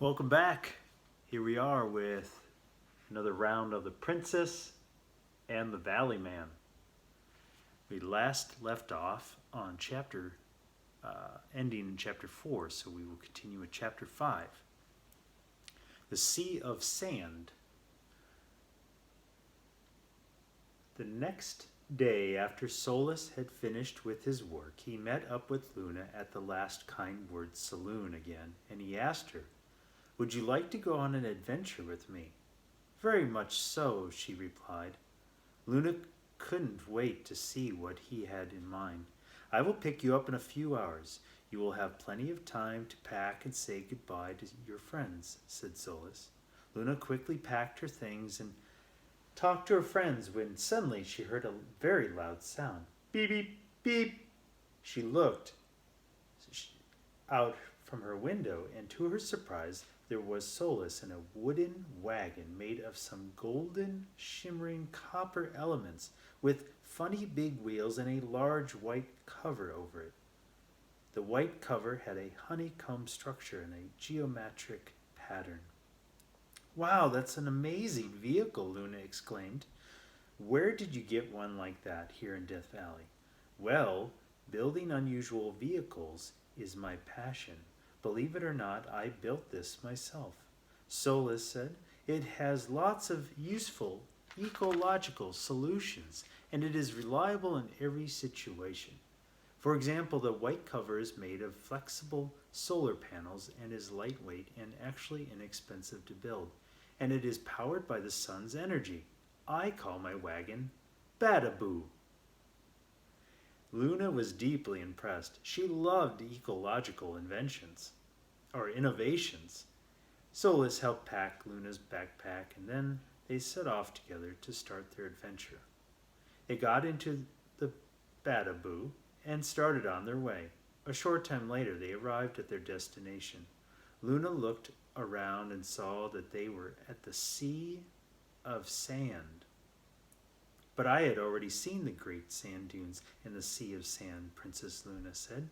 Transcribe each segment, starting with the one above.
Welcome back. Here we are with another round of The Princess and the Valley Man. We last left off on ending in chapter 4, so we will continue with chapter 5. The Sea of Sand. The next day, after Solus had finished with his work, he met up with Luna at the Last Kind Words saloon again, and he asked her, "Would you like to go on an adventure with me?" "Very much so," she replied. Luna couldn't wait to see what he had in mind. "I will pick you up in a few hours. You will have plenty of time to pack and say goodbye to your friends," said Solus. Luna quickly packed her things and talked to her friends when suddenly she heard a very loud sound. Beep, beep, beep. She looked out from her window, and to her surprise, there was Solus in a wooden wagon made of some golden, shimmering copper elements with funny big wheels and a large white cover over it. The white cover had a honeycomb structure and a geometric pattern. "Wow, that's an amazing vehicle," Luna exclaimed. "Where did you get one like that here in Death Valley?" "Well, building unusual vehicles is my passion. Believe it or not, I built this myself," Solus said. "It has lots of useful ecological solutions, and it is reliable in every situation. For example, the white cover is made of flexible solar panels and is lightweight and actually inexpensive to build, and it is powered by the sun's energy. I call my wagon Badaboo." Luna was deeply impressed. She loved ecological innovations. Solus helped pack Luna's backpack, and then they set off together to start their adventure. They got into the Badaboo and started on their way. A short time later, they arrived at their destination. Luna looked around and saw that they were at the Sea of Sand. "But I had already seen the great sand dunes in the Sea of Sand," Princess Luna said.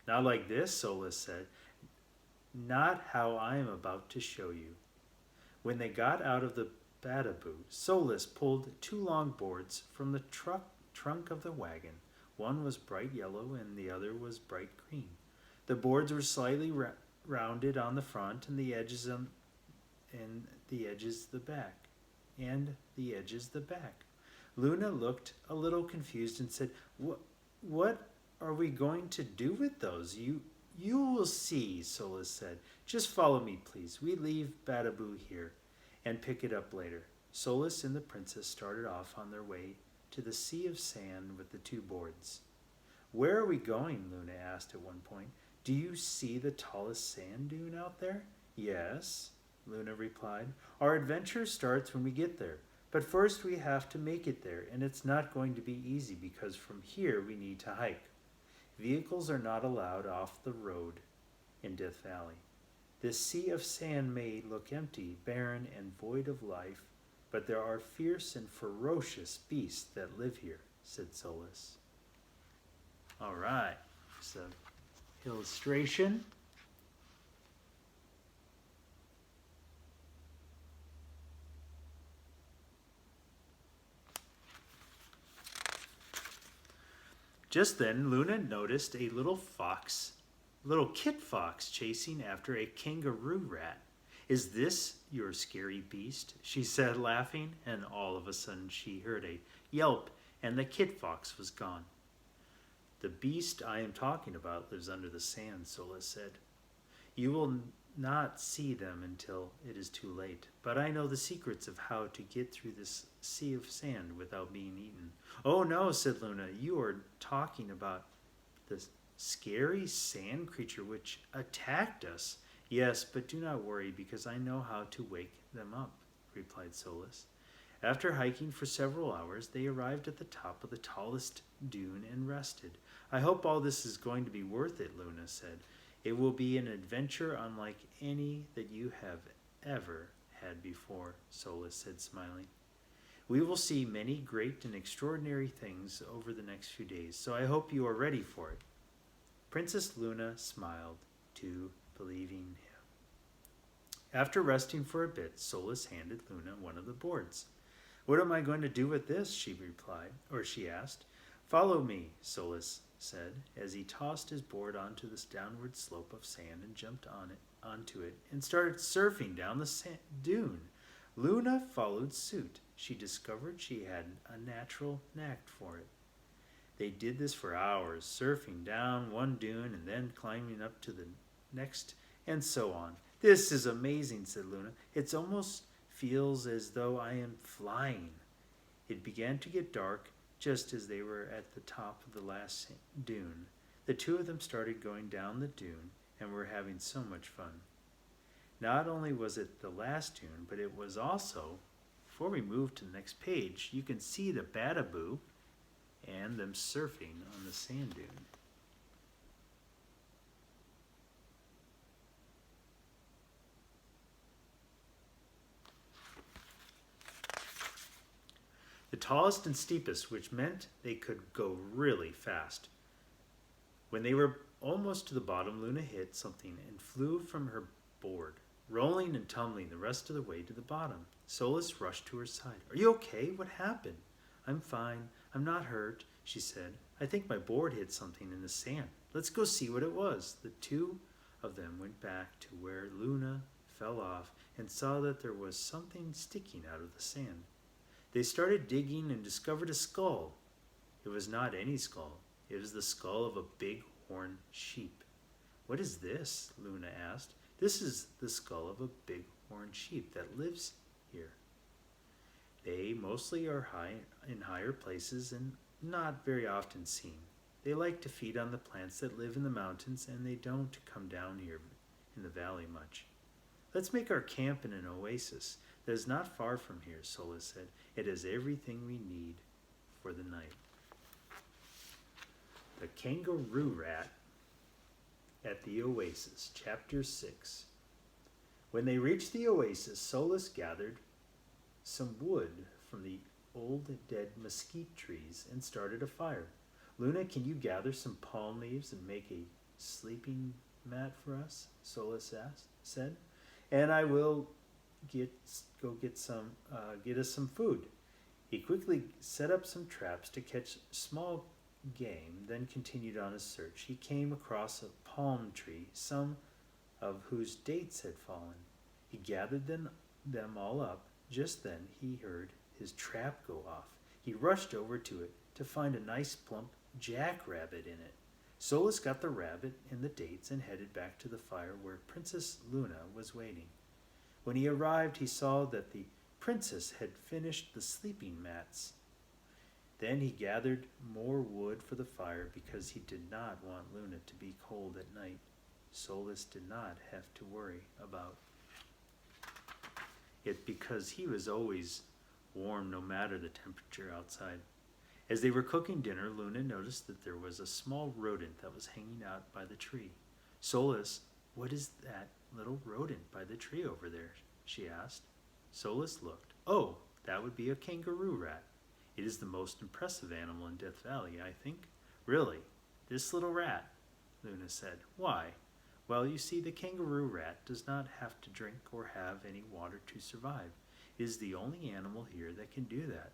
"Not like this," Solus said. "Not how I am about to show you." When they got out of the Badaboo, Solus pulled two long boards from the trunk of the wagon. One was bright yellow and the other was bright green. The boards were slightly rounded on the front and the edges the back. Luna looked a little confused and said, What are we going to do with those?" You will see," Solus said. "Just follow me, please. We leave Badaboo here and pick it up later." Solus and the princess started off on their way to the Sea of Sand with the two boards. "Where are we going?" Luna asked at one point. "Do you see the tallest sand dune out there?" "Yes," Luna replied. "Our adventure starts when we get there. But first we have to make it there, and it's not going to be easy because from here we need to hike. Vehicles are not allowed off the road in Death Valley. This Sea of Sand may look empty, barren, and void of life, but there are fierce and ferocious beasts that live here," said Solus. All right, so illustration. Just then, Luna noticed a little kit fox chasing after a kangaroo rat. "Is this your scary beast?" she said, laughing, and all of a sudden she heard a yelp and the kit fox was gone. "The beast I am talking about lives under the sand," Solus said. "You will not see them until it is too late, but I know the secrets of how to get through this sea of sand without being eaten." "Oh no," said Luna, "you are talking about the scary sand creature which attacked us." "Yes, but do not worry because I know how to wake them up," replied Solus. After hiking for several hours, they arrived at the top of the tallest dune and rested. "I hope all this is going to be worth it," Luna said. "It will be an adventure unlike any that you have ever had before," Solus said, smiling. "We will see many great and extraordinary things over the next few days, so I hope you are ready for it." Princess Luna smiled, too, believing him. After resting for a bit, Solus handed Luna one of the boards. What am I going to do with this? She asked. Follow me, Solus said, as he tossed his board onto this downward slope of sand and jumped onto it and started surfing down the dune. Luna followed suit. She discovered she had a natural knack for it. They did this for hours, surfing down one dune and then climbing up to the next, and so on. This is amazing, said Luna. It almost feels as though I am flying. It began to get dark just as they were at the top of the last dune. The two of them started going down the dune and were having so much fun. Not only was it the last dune, but it was also, before we move to the next page, you can see the Badaboo and them surfing on the sand dune. The tallest and steepest, which meant they could go really fast. When they were almost to the bottom, Luna hit something and flew from her board, rolling and tumbling the rest of the way to the bottom. Solus rushed to her side. Are you okay? What happened? I'm fine. I'm not hurt, she said. I think my board hit something in the sand. Let's go see what it was. The two of them went back to where Luna fell off and saw that there was something sticking out of the sand. They started digging and discovered a skull. It was not any skull. It was the skull of a big horned sheep. What is this? Luna asked. This is the skull of a big horned sheep that lives here. They mostly are in higher places and not very often seen. They like to feed on the plants that live in the mountains, and they don't come down here in the valley much. Let's make our camp in an oasis that is not far from here, Solus said. It has everything we need for the night. The Kangaroo Rat at the Oasis, Chapter 6. When they reached the oasis, Solus gathered some wood from the old dead mesquite trees and started a fire. Luna, can you gather some palm leaves and make a sleeping mat for us? Solus said. And I will get us some food. He quickly set up some traps to catch small game, then continued on his search. He came across a palm tree, some of whose dates had fallen. He gathered them all up. Just then he heard his trap go off. He rushed over to it to find a nice plump jackrabbit in it. Solus got the rabbit and the dates and headed back to the fire where Princess Luna was waiting. When he arrived, he saw that the princess had finished the sleeping mats. Then he gathered more wood for the fire because he did not want Luna to be cold at night. Solus did not have to worry about it because he was always warm no matter the temperature outside. As they were cooking dinner, Luna noticed that there was a small rodent that was hanging out by the tree. Solus, what is that little rodent by the tree over there? She asked. Solus looked. Oh, that would be a kangaroo rat. It is the most impressive animal in Death Valley, I think. Really? This little rat? Luna said. Why? Well, you see, the kangaroo rat does not have to drink or have any water to survive. It is the only animal here that can do that.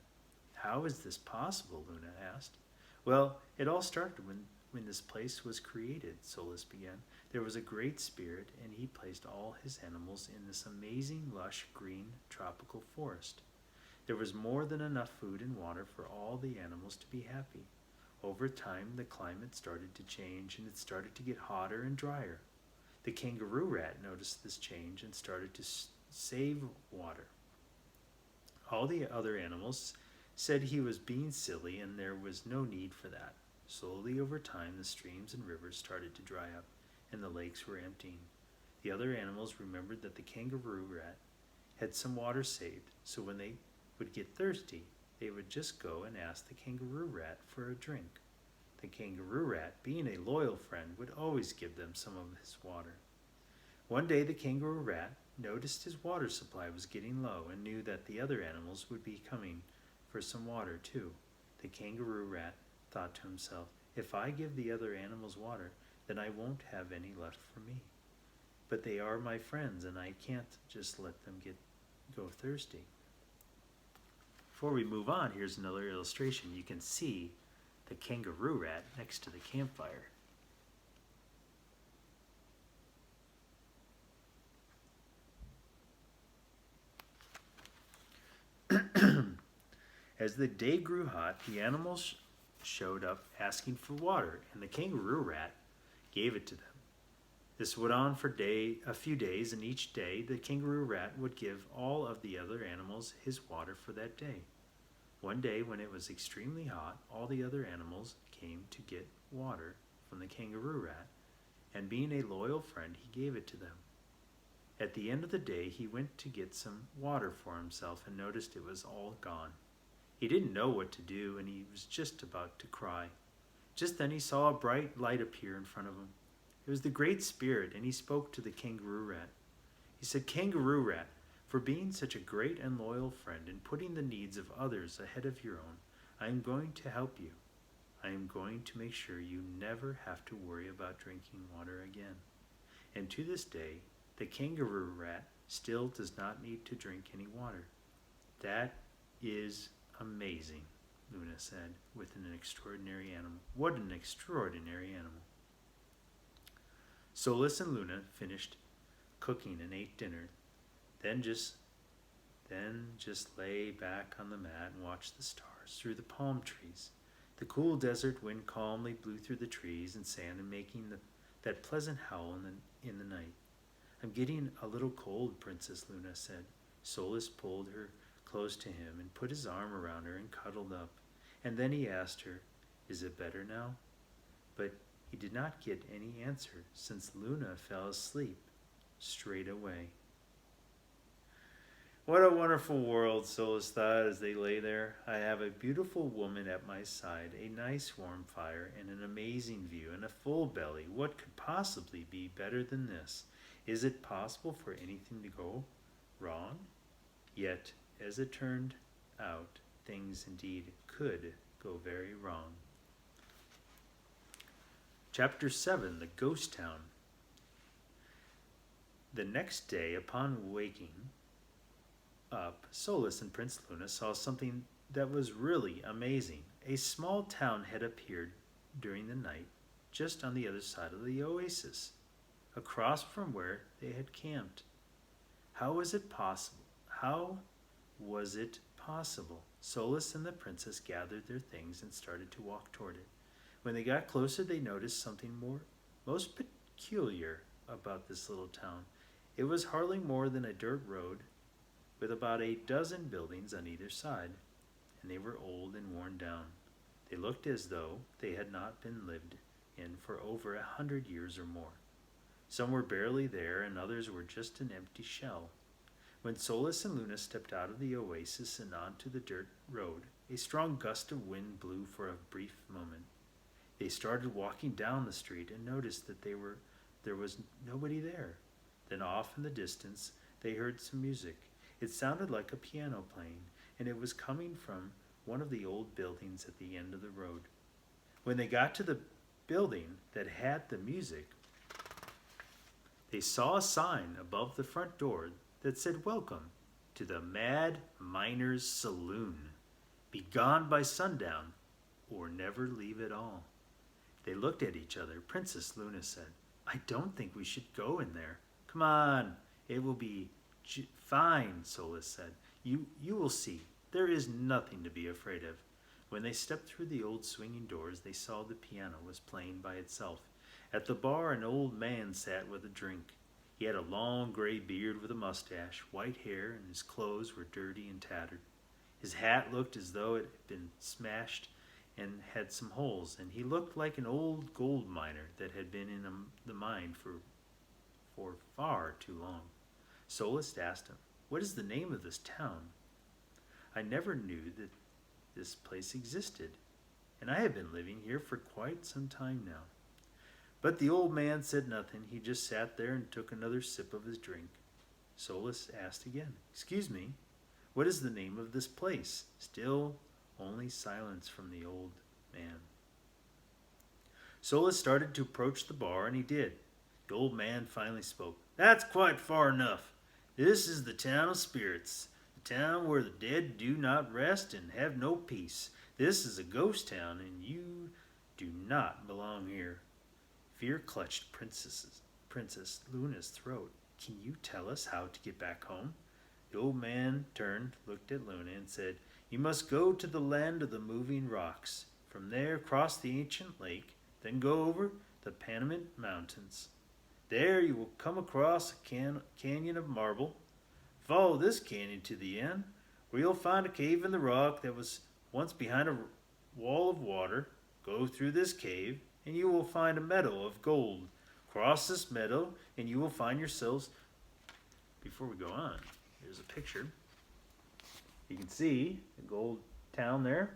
How is this possible? Luna asked. Well, it all started when this place was created, Solus began. There was a great spirit, and he placed all his animals in this amazing, lush, green, tropical forest. There was more than enough food and water for all the animals to be happy. Over time, the climate started to change, and it started to get hotter and drier. The kangaroo rat noticed this change and started to save water. All the other animals said he was being silly, and there was no need for that. Slowly over time, the streams and rivers started to dry up, and the lakes were emptying. The other animals remembered that the kangaroo rat had some water saved, so when they would get thirsty, they would just go and ask the kangaroo rat for a drink. The kangaroo rat, being a loyal friend, would always give them some of his water. One day the kangaroo rat noticed his water supply was getting low and knew that the other animals would be coming for some water too. The kangaroo rat thought to himself, if I give the other animals water, then I won't have any left for me. but they are my friends, and I can't just let them go thirsty. Before we move on, here's another illustration. You can see the kangaroo rat next to the campfire. As the day grew hot, the animals showed up asking for water, and the kangaroo rat gave it to them. This went on for a few days, and each day the kangaroo rat would give all of the other animals his water for that day. One day, when it was extremely hot, all the other animals came to get water from the kangaroo rat, and being a loyal friend, he gave it to them. At the end of the day, he went to get some water for himself and noticed it was all gone. He didn't know what to do, and he was just about to cry. Just then he saw a bright light appear in front of him. It was the Great Spirit, and he spoke to the kangaroo rat. He said, "Kangaroo rat, for being such a great and loyal friend and putting the needs of others ahead of your own, I am going to help you. I am going to make sure you never have to worry about drinking water again." And to this day, the kangaroo rat still does not need to drink any water. "That is amazing," Luna said, with an extraordinary animal. What an extraordinary animal. Solus and Luna finished cooking and ate dinner. Then just lay back on the mat and watched the stars through the palm trees. The cool desert wind calmly blew through the trees and sand and making that pleasant howl in the night. "I'm getting a little cold," Princess Luna said. Solus pulled her close to him and put his arm around her and cuddled up. And then he asked her, "Is it better now?" But he did not get any answer, since Luna fell asleep straight away. What a wonderful world, Solus thought as they lay there. I have a beautiful woman at my side, a nice warm fire, and an amazing view, and a full belly. What could possibly be better than this? Is it possible for anything to go wrong? Yet, as it turned out, things indeed could go very wrong. Chapter 7, The Ghost Town. The next day, upon waking up, Solus and Prince Luna saw something that was really amazing. A small town had appeared during the night just on the other side of the oasis, across from where they had camped. How was it possible? Solus and the princess gathered their things and started to walk toward it. When they got closer, they noticed something most peculiar about this little town. It was hardly more than a dirt road with about 8 buildings on either side, and they were old and worn down. They looked as though they had not been lived in for over 100 years or more. Some were barely there, and others were just an empty shell. When Solus and Luna stepped out of the oasis and onto the dirt road, a strong gust of wind blew for a brief moment. They started walking down the street and noticed that there was nobody there. Then off in the distance, they heard some music. It sounded like a piano playing, and it was coming from one of the old buildings at the end of the road. When they got to the building that had the music, they saw a sign above the front door that said, "Welcome to the Mad Miner's Saloon. Be gone by sundown, or never leave at all." They looked at each other. Princess Luna said, "I don't think we should go in there." "Come on, it will be fine," Solus said. You will see. There is nothing to be afraid of." When they stepped through the old swinging doors, they saw the piano was playing by itself. At the bar, an old man sat with a drink. He had a long gray beard with a mustache, white hair, and his clothes were dirty and tattered. His hat looked as though it had been smashed and had some holes, and he looked like an old gold miner that had been in the mine for far too long. Solus asked him, "What is the name of this town? I never knew that this place existed, and I have been living here for quite some time now." But the old man said nothing. He just sat there and took another sip of his drink. Solus asked again, "Excuse me, what is the name of this place?" Still only silence from the old man. Solus started to approach the bar, and he did. The old man finally spoke. That's quite far enough. This is the town of spirits, the town where the dead do not rest and have no peace. This is a ghost town, and you do not belong here. Fear clutched Princess Luna's throat. Can you tell us how to get back home? The old man turned, looked at Luna, and said, You must go to the land of the moving rocks. From there, cross the ancient lake, then go over the Panamint Mountains. There you will come across a canyon of marble. Follow this canyon to the end, where you'll find a cave in the rock that was once behind a wall of water. Go through this cave, and you will find a meadow of gold. Cross this meadow, and you will find yourselves. Before we go on, here's a picture. You can see the gold town there,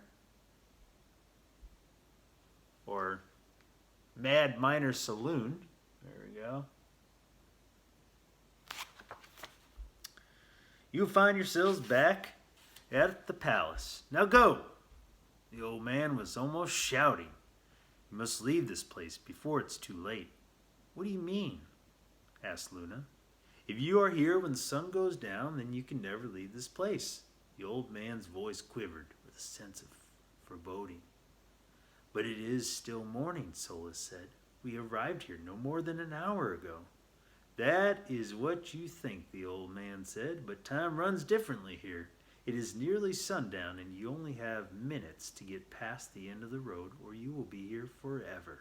or Mad Miner Saloon. There we go. You'll find yourselves back at the palace. Now go! The old man was almost shouting. You must leave this place before it's too late. What do you mean? Asked Luna. If you are here when the sun goes down, then you can never leave this place. The old man's voice quivered with a sense of foreboding. But it is still morning, Solus said. We arrived here no more than an hour ago. That is what you think, the old man said, but time runs differently here. It is nearly sundown, and you only have minutes to get past the end of the road, or you will be here forever.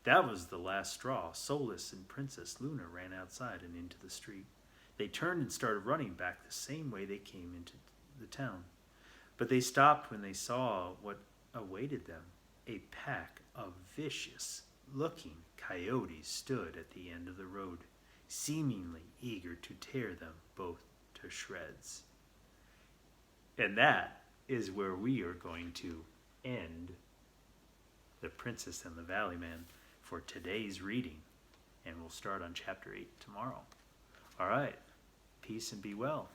That was the last straw. Solus and Princess Luna ran outside and into the street. They turned and started running back the same way they came into the town. But they stopped when they saw what awaited them. A pack of vicious-looking coyotes stood at the end of the road, seemingly eager to tear them both to shreds. And that is where we are going to end The Princess and the Valley Man for today's reading. And we'll start on chapter 8 tomorrow. All right. Peace and be well.